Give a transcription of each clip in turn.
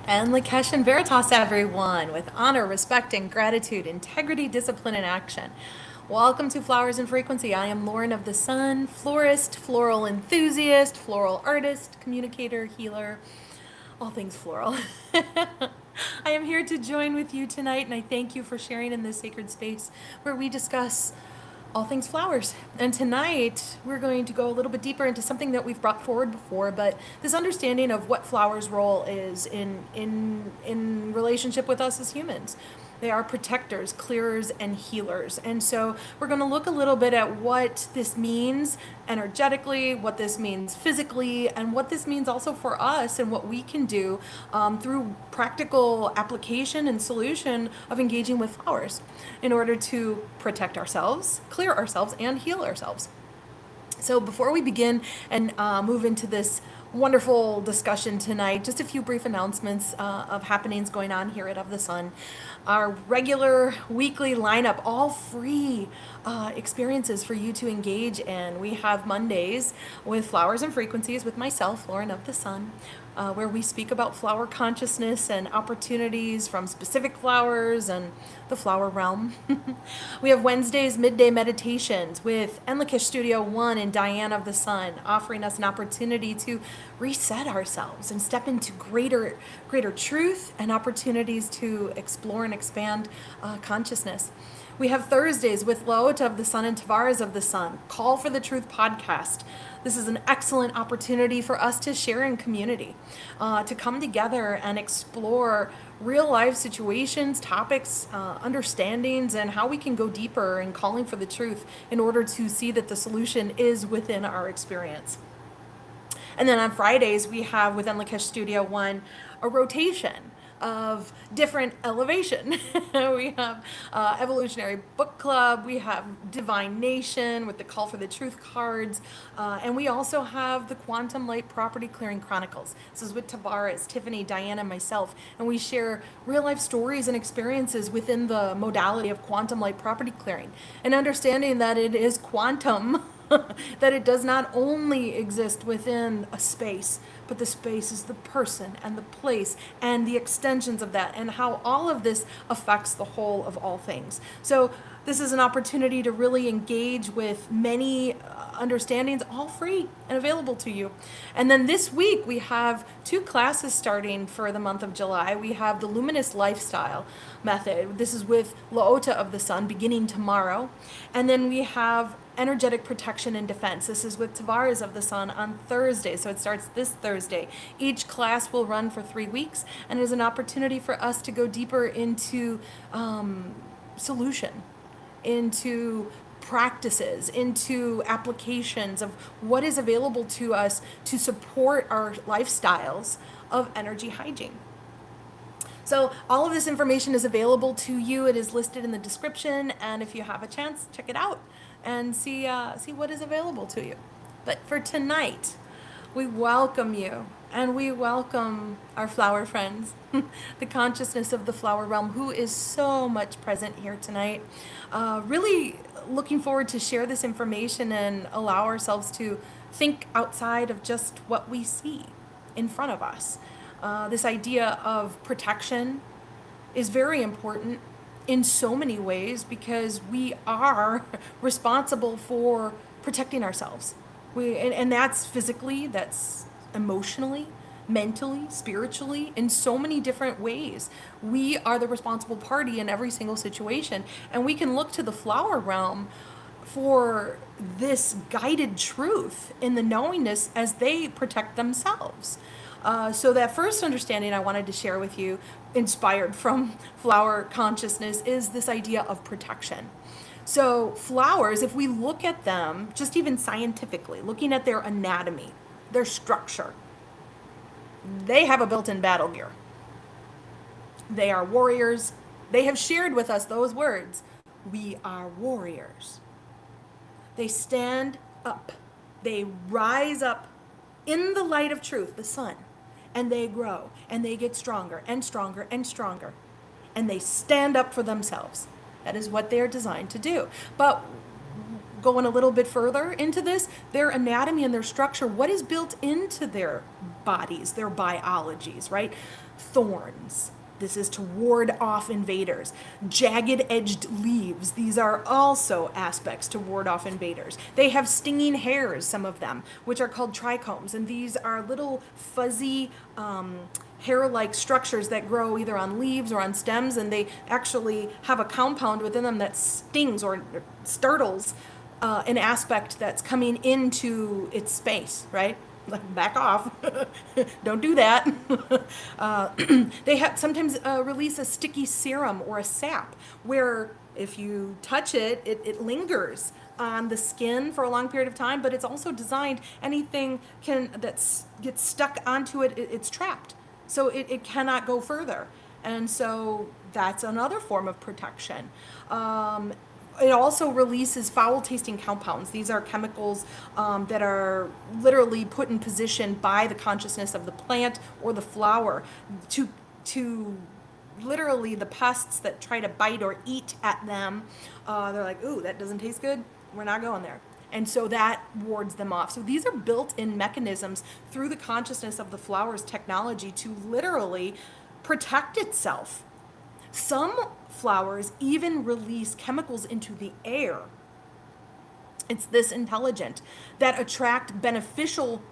And Lakesh and Veritas, everyone, with honor, respect, and gratitude, integrity, discipline, and action. Welcome to Flowers and Frequency. I am Lauren of the Sun, florist, floral enthusiast, floral artist, communicator, healer, all things floral. I am here to join with you tonight, and I thank you for sharing in this sacred space where we discuss all things flowers. And tonight we're going to go a little bit deeper into something that we've brought forward before, but this understanding of what flowers' role is in relationship with us as humans. They are protectors, clearers, and healers. And so we're going to look a little bit at what this means energetically, what this means physically, and what this means also for us and what we can do through practical application and solution of engaging with flowers in order to protect ourselves, clear ourselves, and heal ourselves. So before we begin and move into this wonderful discussion tonight, just a few brief announcements of happenings going on here at OfTheSun. Our regular weekly lineup, all free experiences for you to engage in. We have Mondays with Flowers and Frequencies with myself, Lauren of the Sun, where we speak about flower consciousness and opportunities from specific flowers and the flower realm. We have Wednesdays midday meditations with Enlakish Studio 1 and Diane of the Sun, offering us an opportunity to reset ourselves and step into greater truth and opportunities to explore and expand consciousness. We have Thursdays with LaOta of the Sun and Tavares of the Sun, Call for the Truth podcast. This is an excellent opportunity for us to share in community, to come together and explore real life situations, topics, understandings, and how we can go deeper in calling for the truth in order to see that the solution is within our experience. And then on Fridays, we have within Lakesh Studio 1 a rotation of different elevation. We have Evolutionary Book Club, we have Divine Nation with the Call for the Truth cards, and we also have the Quantum Light Property Clearing Chronicles. This is with Tavares, Tiffany, Diana, and myself, and we share real life stories and experiences within the modality of quantum light property clearing, and understanding that it is quantum, that it does not only exist within a space, but the space is the person and the place and the extensions of that, and how all of this affects the whole of all things. So this is an opportunity to really engage with many understandings, all free and available to you. And then this week we have 2 classes starting for the month of July. We have the Luminous Lifestyle Method. This is with LaOta of the Sun, beginning tomorrow. And then we have Energetic Protection and Defense. This is with Tavares of the Sun on Thursday, so it starts this Thursday. Each class will run for 3 weeks, and is an opportunity for us to go deeper into solution, into practices, into applications of what is available to us to support our lifestyles of energy hygiene. So all of this information is available to you. It is listed in the description, and if you have a chance, check it out and see what is available to you. But for tonight, we welcome you, and we welcome our flower friends, the consciousness of the flower realm, who is so much present here tonight. Really looking forward to share this information and allow ourselves to think outside of just what we see in front of us. This idea of protection is very important in so many ways, because we are responsible for protecting ourselves. And that's physically, that's emotionally, mentally, spiritually, in so many different ways. We are the responsible party in every single situation. And we can look to the flower realm for this guided truth in the knowingness as they protect themselves. So that first understanding I wanted to share with you, inspired from flower consciousness, is this idea of protection. So flowers, if we look at them, just even scientifically, looking at their anatomy, their structure, they have a built-in battle gear. They are warriors. They have shared with us those words. We are warriors. They stand up. They rise up in the light of truth, the sun, and they grow, and they get stronger and stronger and stronger, and they stand up for themselves. That is what they are designed to do. But going a little bit further into this, their anatomy and their structure, what is built into their bodies, their biologies, right? Thorns. This is to ward off invaders. Jagged edged leaves. These are also aspects to ward off invaders. They have stinging hairs, some of them, which are called trichomes. And these are little fuzzy hair-like structures that grow either on leaves or on stems. And they actually have a compound within them that stings or startles an aspect that's coming into its space, right? Like, back off. Don't do that. They have sometimes release a sticky serum or a sap where if you touch it, it lingers on the skin for a long period of time, but it's also designed, anything that gets stuck onto it, it's trapped. So it cannot go further. And so that's another form of protection. It also releases foul-tasting compounds. These are chemicals that are literally put in position by the consciousness of the plant or the flower to literally the pests that try to bite or eat at them. They're like, ooh, that doesn't taste good. We're not going there. And so that wards them off. So these are built-in mechanisms through the consciousness of the flower's technology to literally protect itself. Some flowers even release chemicals into the air. It's this intelligent that attract beneficial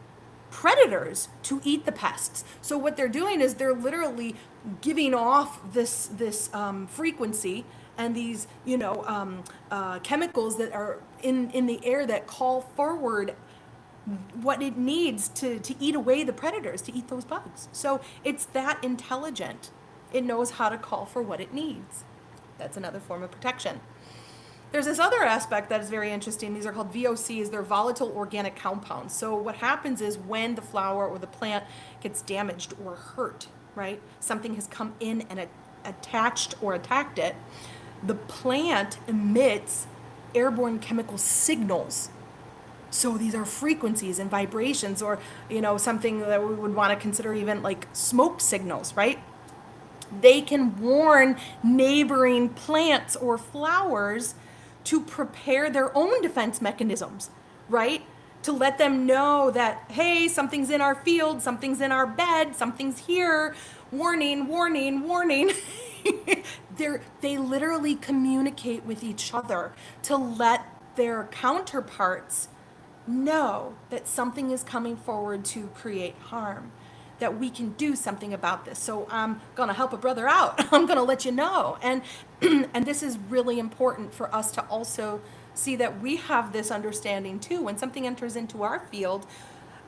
predators to eat the pests. So what they're doing is they're literally giving off this frequency and these chemicals that are in the air that call forward what it needs to eat away the predators, to eat those bugs. So it's that intelligent. It knows how to call for what it needs. That's another form of protection. There's this other aspect that is very interesting. These are called VOCs. They're volatile organic compounds. So what happens is when the flower or the plant gets damaged or hurt, right? Something has come in and attached or attacked it. The plant emits airborne chemical signals. So these are frequencies and vibrations, or something that we would want to consider even like smoke signals, right? They can warn neighboring plants or flowers to prepare their own defense mechanisms, right? To let them know that, hey, something's in our field, something's in our bed, something's here, warning, warning, warning. They literally communicate with each other to let their counterparts know that something is coming forward to create harm, that we can do something about this. So I'm going to help a brother out. I'm going to let you know. And this is really important for us to also see that we have this understanding too. When something enters into our field,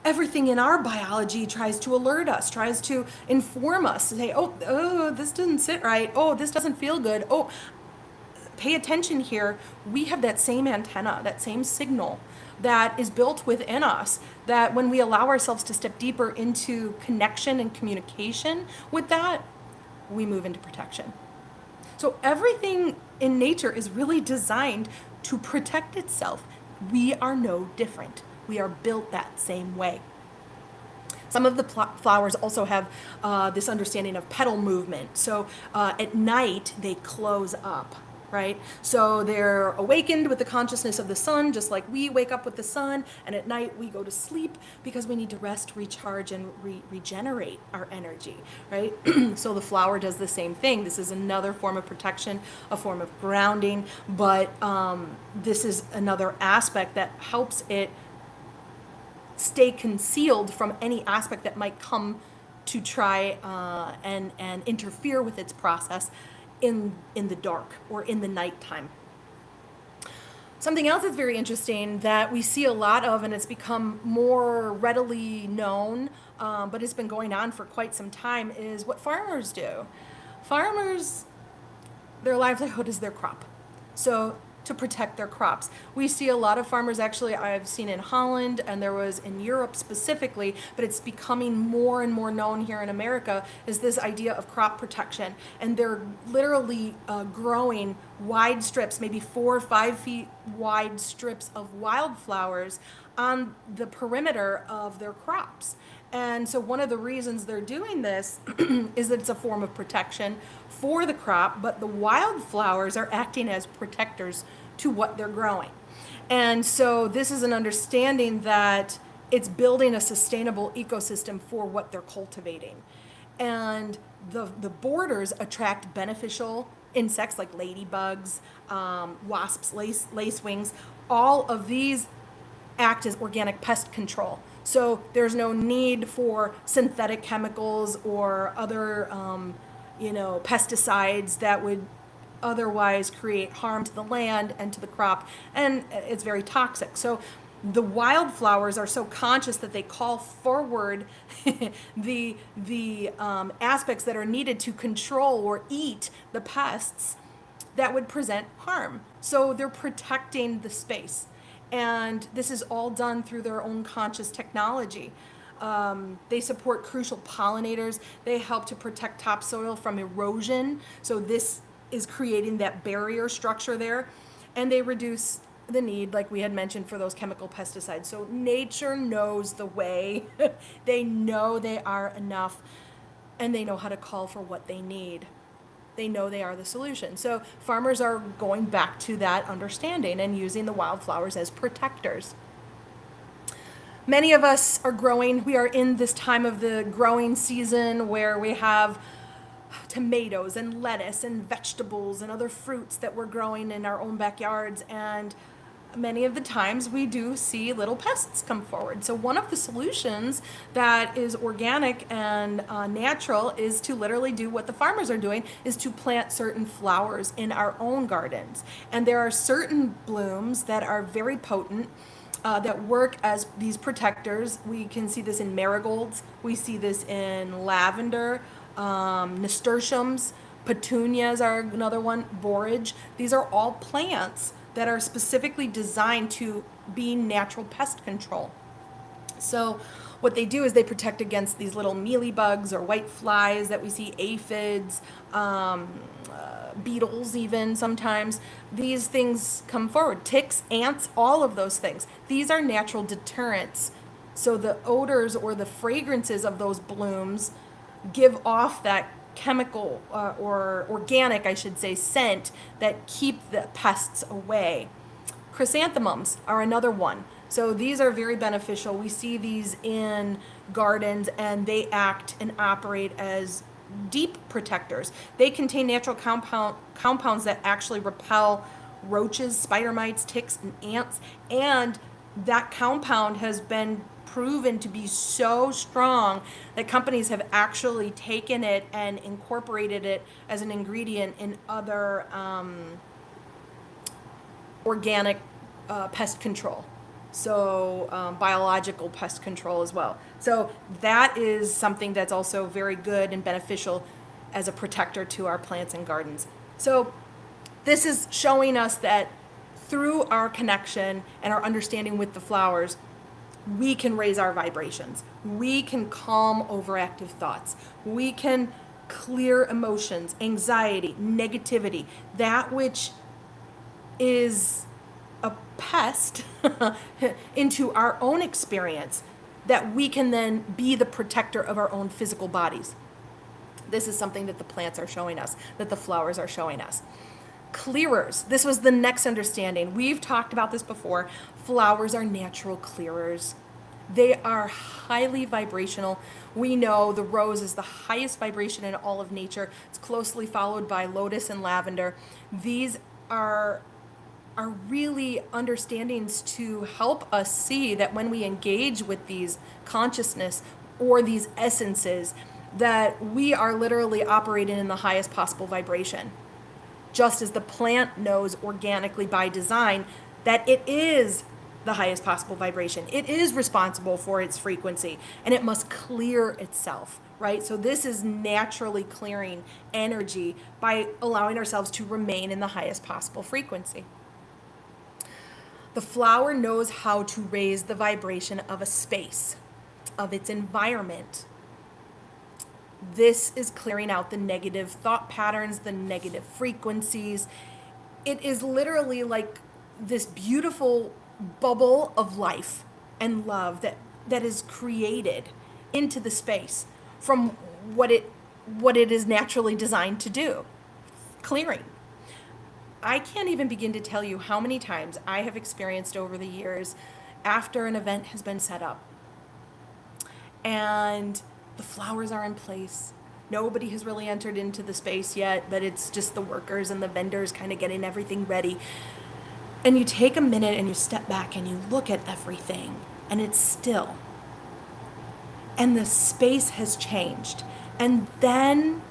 everything in our biology tries to alert us, tries to inform us, say, oh, this doesn't sit right. Oh, this doesn't feel good. Oh, pay attention here. We have that same antenna, that same signal that is built within us, that when we allow ourselves to step deeper into connection and communication with that, we move into protection. So everything in nature is really designed to protect itself. We are no different. We are built that same way. Some of the flowers also have this understanding of petal movement. So at night, they close up, right? So they're awakened with the consciousness of the sun, just like we wake up with the sun, and at night we go to sleep because we need to rest, recharge, and regenerate our energy, right? So the flower does the same thing. This is another form of protection, a form of grounding, but this is another aspect that helps it stay concealed from any aspect that might come to try and interfere with its process in the dark or in the nighttime. Something else that's very interesting that we see a lot of, and it's become more readily known, but it's been going on for quite some time, is what farmers do. Farmers, their livelihood is their crop. So to protect their crops. We see a lot of farmers, actually I've seen in Holland, and there was in Europe specifically, but it's becoming more and more known here in America, is this idea of crop protection. And they're literally growing wide strips, maybe 4 or 5 feet wide strips of wildflowers on the perimeter of their crops. And so one of the reasons they're doing this is that it's a form of protection for the crop, but the wildflowers are acting as protectors to what they're growing. And so this is an understanding that it's building a sustainable ecosystem for what they're cultivating. And the borders attract beneficial insects like ladybugs, wasps, lacewings. All of these act as organic pest control. So there's no need for synthetic chemicals or other, pesticides that would otherwise create harm to the land and to the crop, and it's very toxic. So the wildflowers are so conscious that they call forward the aspects that are needed to control or eat the pests that would present harm. So they're protecting the space. And this is all done through their own conscious technology. They support crucial pollinators. They help to protect topsoil from erosion. So this is creating that barrier structure there. And they reduce the need, like we had mentioned, for those chemical pesticides. So nature knows the way. They know they are enough, and they know how to call for what they need. They know they are the solution. So farmers are going back to that understanding and using the wildflowers as protectors. Many of us are growing. We are in this time of the growing season where we have tomatoes and lettuce and vegetables and other fruits that we're growing in our own backyards. And many of the times we do see little pests come forward. So one of the solutions that is organic and natural is to literally do what the farmers are doing, is to plant certain flowers in our own gardens. And there are certain blooms that are very potent, that work as these protectors. We can see this in marigolds. We see this in lavender, nasturtiums, petunias are another one, borage. These are all plants that are specifically designed to be natural pest control. So what they do is they protect against these little mealybugs or white flies that we see, aphids, beetles even sometimes. These things come forward, ticks, ants, all of those things. These are natural deterrents. So the odors or the fragrances of those blooms give off that chemical or organic, I should say, scent that keep the pests away. Chrysanthemums are another one. So these are very beneficial. We see these in gardens, and they act and operate as deep protectors. They contain natural compounds that actually repel roaches, spider mites, ticks, and ants. And that compound has been proven to be so strong that companies have actually taken it and incorporated it as an ingredient in other organic pest control. So biological pest control as well. So that is something that's also very good and beneficial as a protector to our plants and gardens. So this is showing us that through our connection and our understanding with the flowers, we can raise our vibrations. We can calm overactive thoughts. We can clear emotions, anxiety, negativity, that which is a pest into our own experience, that we can then be the protector of our own physical bodies. This is something that the plants are showing us, that the flowers are showing us. Clearers. This was the next understanding. We've talked about this before. Flowers are natural clearers. They are highly vibrational. We know the rose is the highest vibration in all of nature. It's closely followed by lotus and lavender. These are really understandings to help us see that when we engage with these consciousness or these essences, that we are literally operating in the highest possible vibration. Just as the plant knows organically by design that it is the highest possible vibration. It is responsible for its frequency, and it must clear itself, right? So this is naturally clearing energy by allowing ourselves to remain in the highest possible frequency. The flower knows how to raise the vibration of a space, of its environment. This is clearing out the negative thought patterns, the negative frequencies. It is literally like this beautiful bubble of life and love that is created into the space from what it is naturally designed to do. Clearing. I can't even begin to tell you how many times I have experienced over the years after an event has been set up, and the flowers are in place. Nobody has really entered into the space yet, but it's just the workers and the vendors kind of getting everything ready. And you take a minute and you step back and you look at everything, and it's still. And the space has changed. And then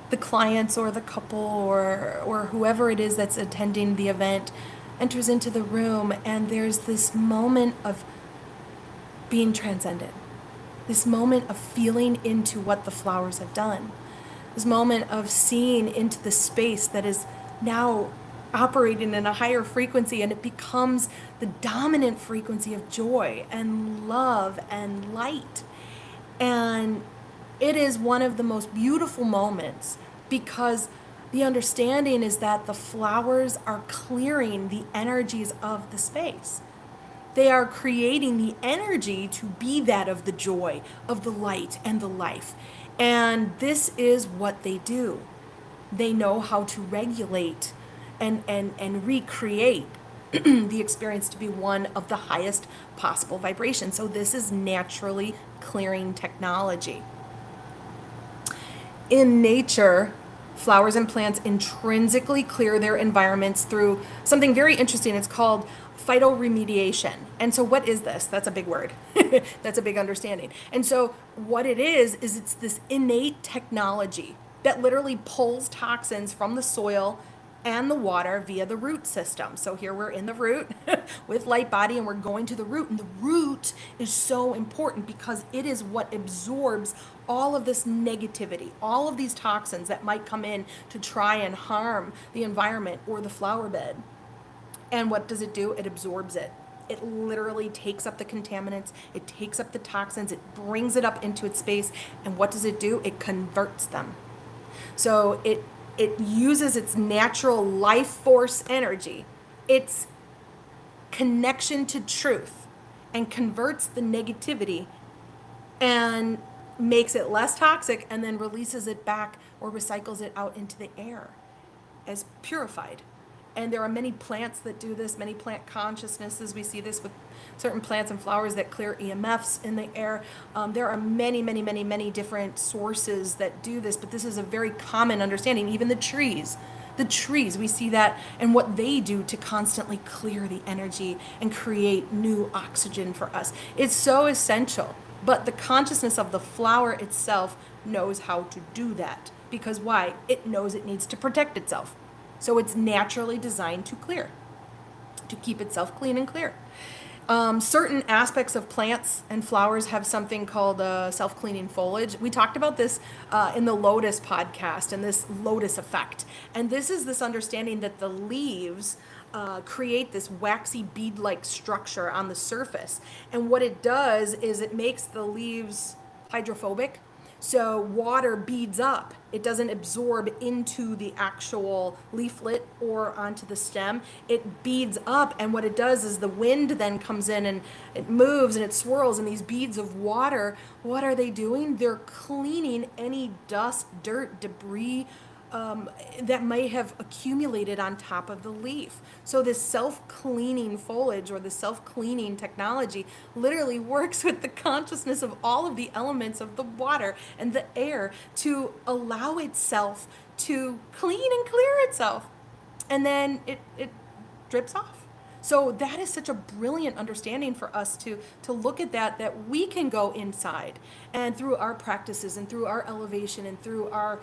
the clients or the couple or whoever it is that's attending the event enters into the room, and there's this moment of being transcended. This moment of feeling into what the flowers have done. This moment of seeing into the space that is now operating in a higher frequency, and it becomes the dominant frequency of joy and love and light. And it is one of the most beautiful moments, because the understanding is that the flowers are clearing the energies of the space. They are creating the energy to be that of the joy, of the light, and the life. And this is what they do. They know how to regulate and recreate the experience to be one of the highest possible vibration. So this is naturally clearing technology. In nature, flowers and plants intrinsically clear their environments through something very interesting. It's called phytoremediation. And so what is this? That's a big word. That's a big understanding. And so what it is it's this innate technology that literally pulls toxins from the soil and the water via the root system. So here we're in the root with light body, and we're going to the root. And the root is so important because it is what absorbs all of this negativity, all of these toxins that might come in to try and harm the environment or the flower bed. And what does it do? It absorbs it. It literally takes up the contaminants, it takes up the toxins, it brings it up into its space. And what does it do? It converts them. So it uses its natural life force energy, its connection to truth, and converts the negativity and makes it less toxic, and then releases it back or recycles it out into the air as purified. And there are many plants that do this, many plant consciousnesses. We see this with certain plants and flowers that clear EMFs in the air. There are many different sources that do this, but this is a very common understanding. Even the trees, we see that and what they do to constantly clear the energy and create new oxygen for us. It's so essential, but the consciousness of the flower itself knows how to do that. Because why? It knows it needs to protect itself. So it's naturally designed to clear, to keep itself clean and clear. Certain aspects of plants and flowers have something called self-cleaning foliage. We talked about this in the Lotus podcast, and this lotus effect. And this is this understanding that the leaves create this waxy bead-like structure on the surface. And what it does is it makes the leaves hydrophobic. So water beads up. It doesn't absorb into the actual leaflet or onto the stem. It beads up, and what it does is the wind then comes in and it moves and it swirls, and these beads of water, what are they doing? They're cleaning any dust, dirt, debris that may have accumulated on top of the leaf. So this self-cleaning foliage, or the self-cleaning technology, literally works with the consciousness of all of the elements of the water and the air to allow itself to clean and clear itself. And then it drips off. So that is such a brilliant understanding for us to look at that we can go inside, and through our practices and through our elevation and through our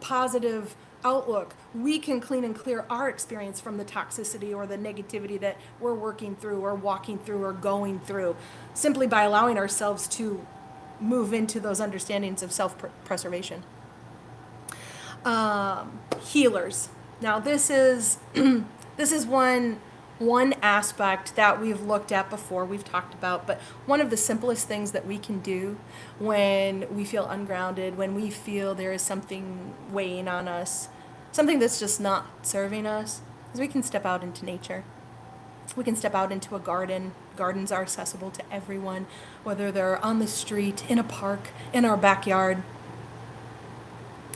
positive outlook, we can clean and clear our experience from the toxicity or the negativity that we're working through or walking through or going through, simply by allowing ourselves to move into those understandings of self-preservation. Healers. Now this is one aspect that we've looked at before, we've talked about, but one of the simplest things that we can do when we feel ungrounded, when we feel there is something weighing on us, something that's just not serving us, is we can step out into nature. We can step out into a garden. Gardens are accessible to everyone, whether they're on the street, in a park, in our backyard,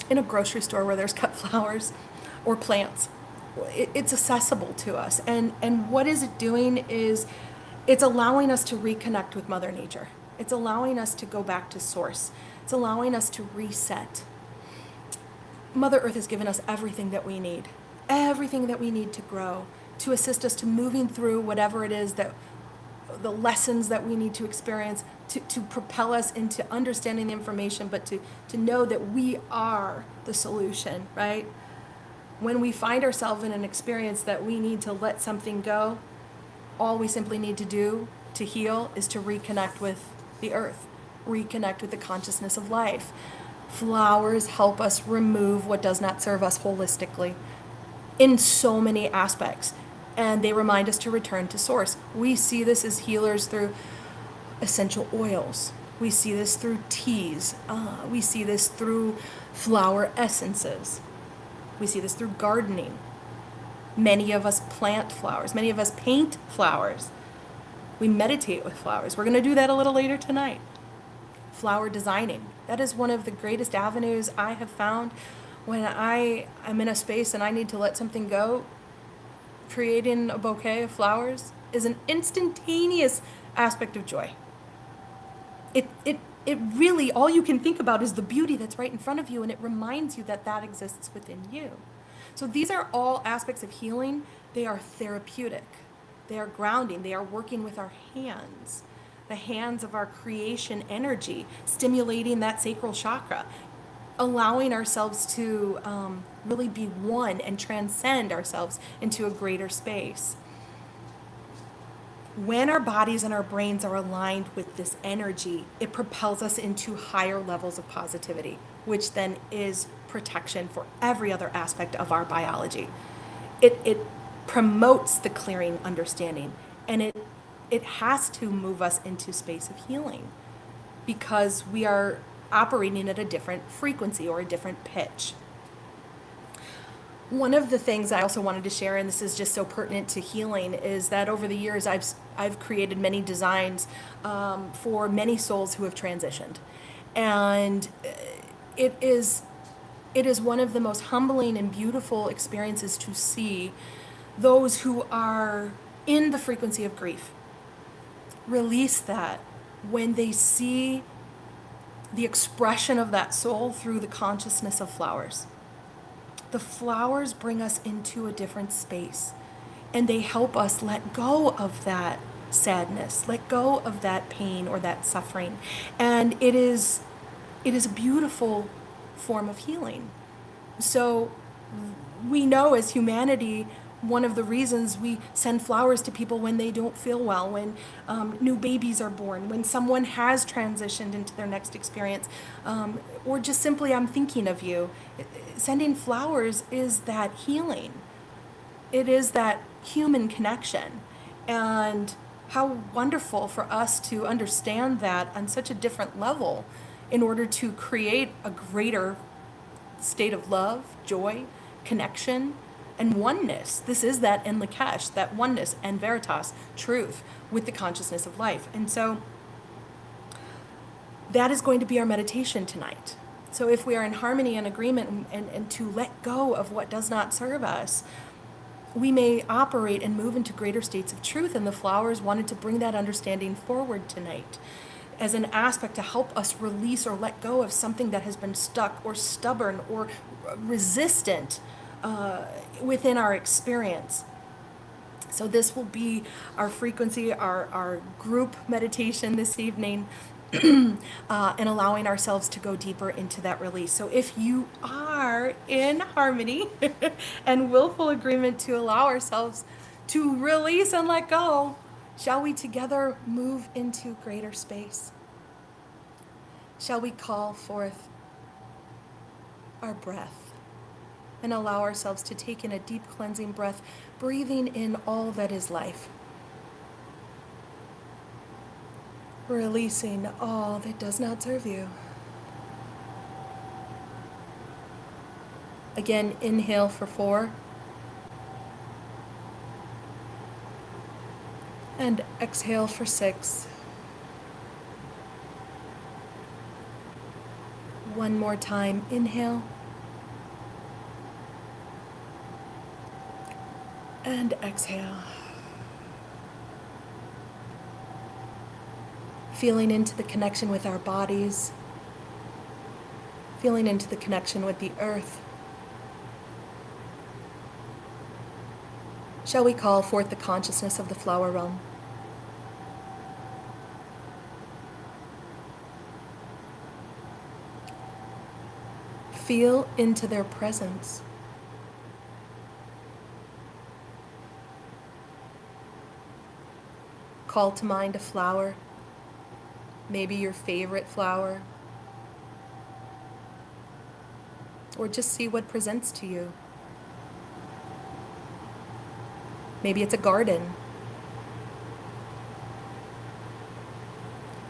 in a grocery store where there's cut flowers or plants. It's accessible to us. And what is it doing is it's allowing us to reconnect with Mother Nature. It's allowing us to go back to source. It's allowing us to reset. Mother Earth has given us everything that we need to grow, to assist us to moving through whatever it is that the lessons that we need to experience, to propel us into understanding the information, but to know that we are the solution, right? When we find ourselves in an experience that we need to let something go, all we simply need to do to heal is to reconnect with the earth, reconnect with the consciousness of life. Flowers help us remove what does not serve us holistically in so many aspects. And they remind us to return to source. We see this as healers through essential oils. We see this through teas. We see this through flower essences. We see this through gardening. Many of us plant flowers. Many of us paint flowers. We meditate with flowers. We're going to do that a little later tonight. Flower designing. That is one of the greatest avenues I have found when I'm in a space and I need to let something go. Creating a bouquet of flowers is an instantaneous aspect of joy. It really, all you can think about is the beauty that's right in front of you, and it reminds you that that exists within you. So these are all aspects of healing. They are therapeutic. They are grounding. They are working with our hands, the hands of our creation energy, stimulating that sacral chakra, allowing ourselves to really be one and transcend ourselves into a greater space. When our bodies and our brains are aligned with this energy, it propels us into higher levels of positivity, which then is protection for every other aspect of our biology. It promotes the clearing understanding, and it has to move us into space of healing because we are operating at a different frequency or a different pitch. One of the things I also wanted to share, and this is just so pertinent to healing, is that over the years I've created many designs for many souls who have transitioned, and it is one of the most humbling and beautiful experiences to see those who are in the frequency of grief release that when they see the expression of that soul through the consciousness of flowers. The flowers bring us into a different space, and they help us let go of that sadness, let go of that pain or that suffering. And it is a beautiful form of healing. So we know as humanity, one of the reasons we send flowers to people when they don't feel well, when new babies are born, when someone has transitioned into their next experience, or just simply, I'm thinking of you. Sending flowers is that healing. It is that human connection. And how wonderful for us to understand that on such a different level in order to create a greater state of love, joy, connection, and oneness. This is that in Lakesh, that oneness and veritas, truth, with the consciousness of life. And so that is going to be our meditation tonight. So if we are in harmony and agreement and to let go of what does not serve us, we may operate and move into greater states of truth. And the flowers wanted to bring that understanding forward tonight as an aspect to help us release or let go of something that has been stuck or stubborn or resistant within our experience. So this will be our frequency, our group meditation this evening, and allowing ourselves to go deeper into that release. So if you are in harmony and willful agreement to allow ourselves to release and let go, shall we together move into greater space? Shall we call forth our breath and allow ourselves to take in a deep cleansing breath, breathing in all that is life, releasing all that does not serve you. Again, inhale for 4 and exhale for 6. One more time, inhale and exhale. feeling into the connection with our bodies, feeling into the connection with the earth. Shall we call forth the consciousness of the flower realm? Feel into their presence. Call to mind a flower, maybe your favorite flower, or just see what presents to you. Maybe it's a garden.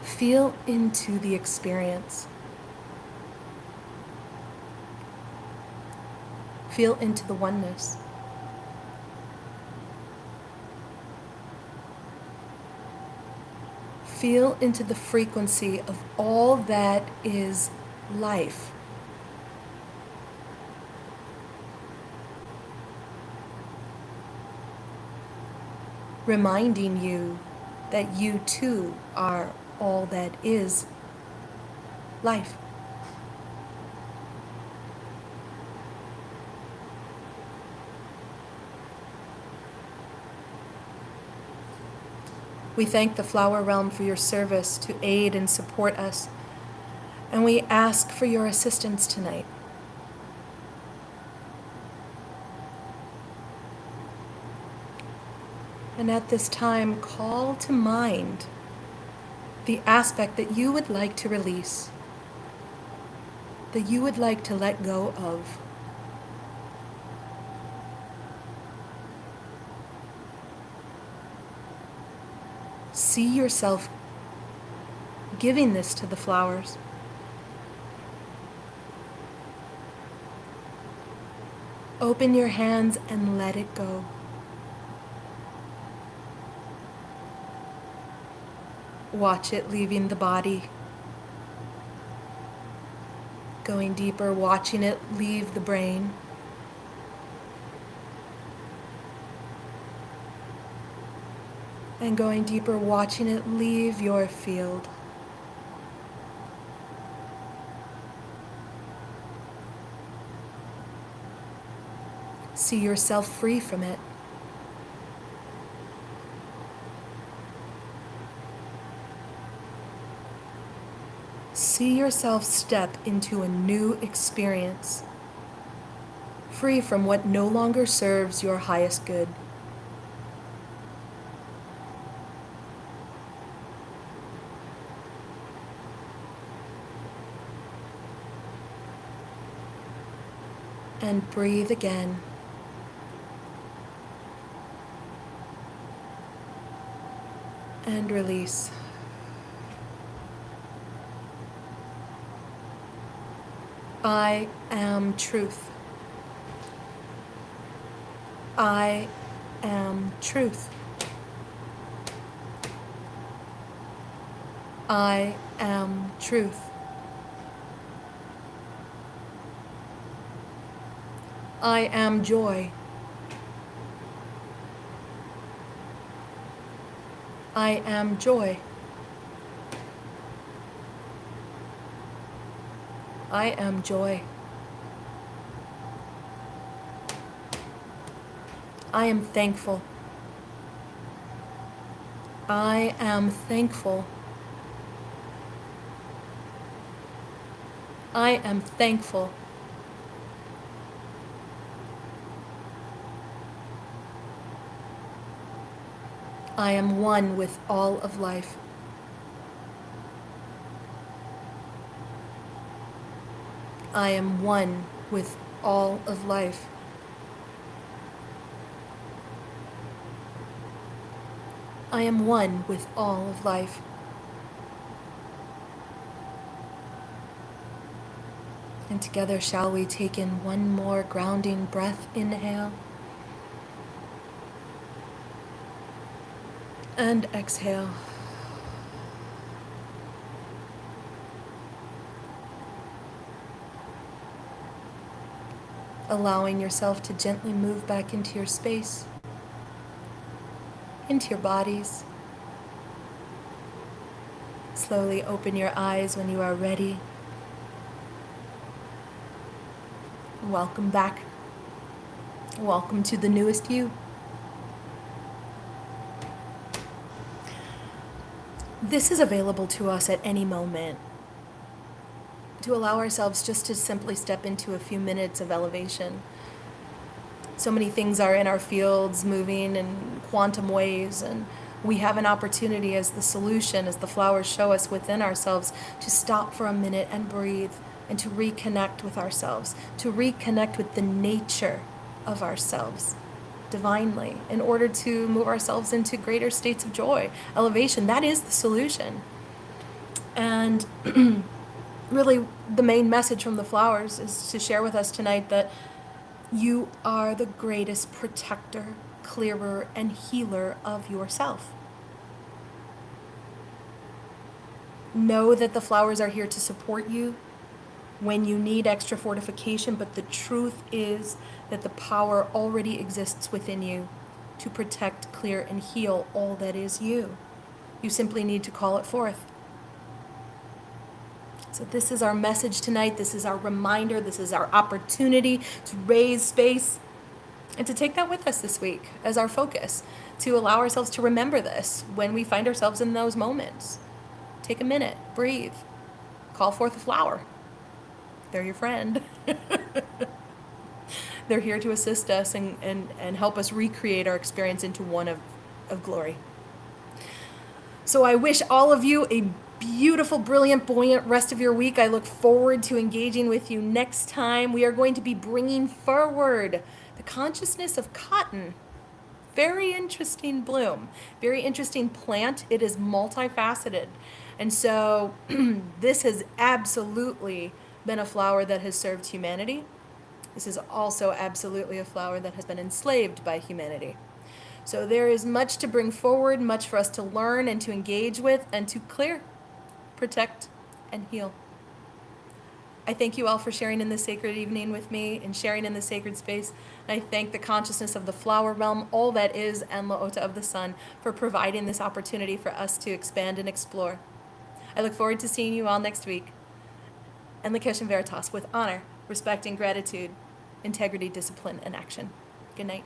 Feel into the experience. Feel into the oneness. Feel into the frequency of all that is life. Reminding you that you too are all that is life. We thank the flower realm for your service to aid and support us, and we ask for your assistance tonight. And at this time, call to mind the aspect that you would like to release, that you would like to let go of. See yourself giving this to the flowers. Open your hands and let it go. Watch it leaving the body, going deeper, watching it leave the brain. And going deeper, watching it leave your field. See yourself free from it. See yourself step into a new experience, free from what no longer serves your highest good. And breathe again. And release. I am truth. I am truth. I am truth. I am joy. I am joy. I am joy. I am thankful. I am thankful. I am thankful. I am one with all of life. I am one with all of life. I am one with all of life. And together shall we take in one more grounding breath. Inhale. And exhale. Allowing yourself to gently move back into your space, into your bodies. Slowly open your eyes when you are ready. Welcome back. Welcome to the newest you. This is available to us at any moment, to allow ourselves just to simply step into a few minutes of elevation. So many things are in our fields moving in quantum ways, and we have an opportunity as the solution, as the flowers show us within ourselves, to stop for a minute and breathe and to reconnect with ourselves, to reconnect with the nature of ourselves divinely in order to move ourselves into greater states of joy, elevation. That is the solution. And really, the main message from the flowers is to share with us tonight that you are the greatest protector, clearer, and healer of yourself. Know that the flowers are here to support you when you need extra fortification, but the truth is that the power already exists within you to protect, clear, and heal all that is you. You simply need to call it forth. So this is our message tonight. This is our reminder. This is our opportunity to raise space and to take that with us this week as our focus, to allow ourselves to remember this when we find ourselves in those moments. Take a minute, breathe, call forth a flower. They're your friend. They're here to assist us and help us recreate our experience into one of glory. So I wish all of you a beautiful, brilliant, buoyant rest of your week. I look forward to engaging with you next time. We are going to be bringing forward the consciousness of cotton. Very interesting bloom, very interesting plant. It is multifaceted. And so this has absolutely been a flower that has served humanity. This is also absolutely a flower that has been enslaved by humanity. So there is much to bring forward, much for us to learn and to engage with and to clear, protect, and heal. I thank you all for sharing in this sacred evening with me and sharing in this sacred space. I thank the consciousness of the flower realm, all that is, and LaOta of the Sun for providing this opportunity for us to expand and explore. I look forward to seeing you all next week. And Lakesh and Veritas with honor, respect, and gratitude, integrity, discipline, and action. Good night.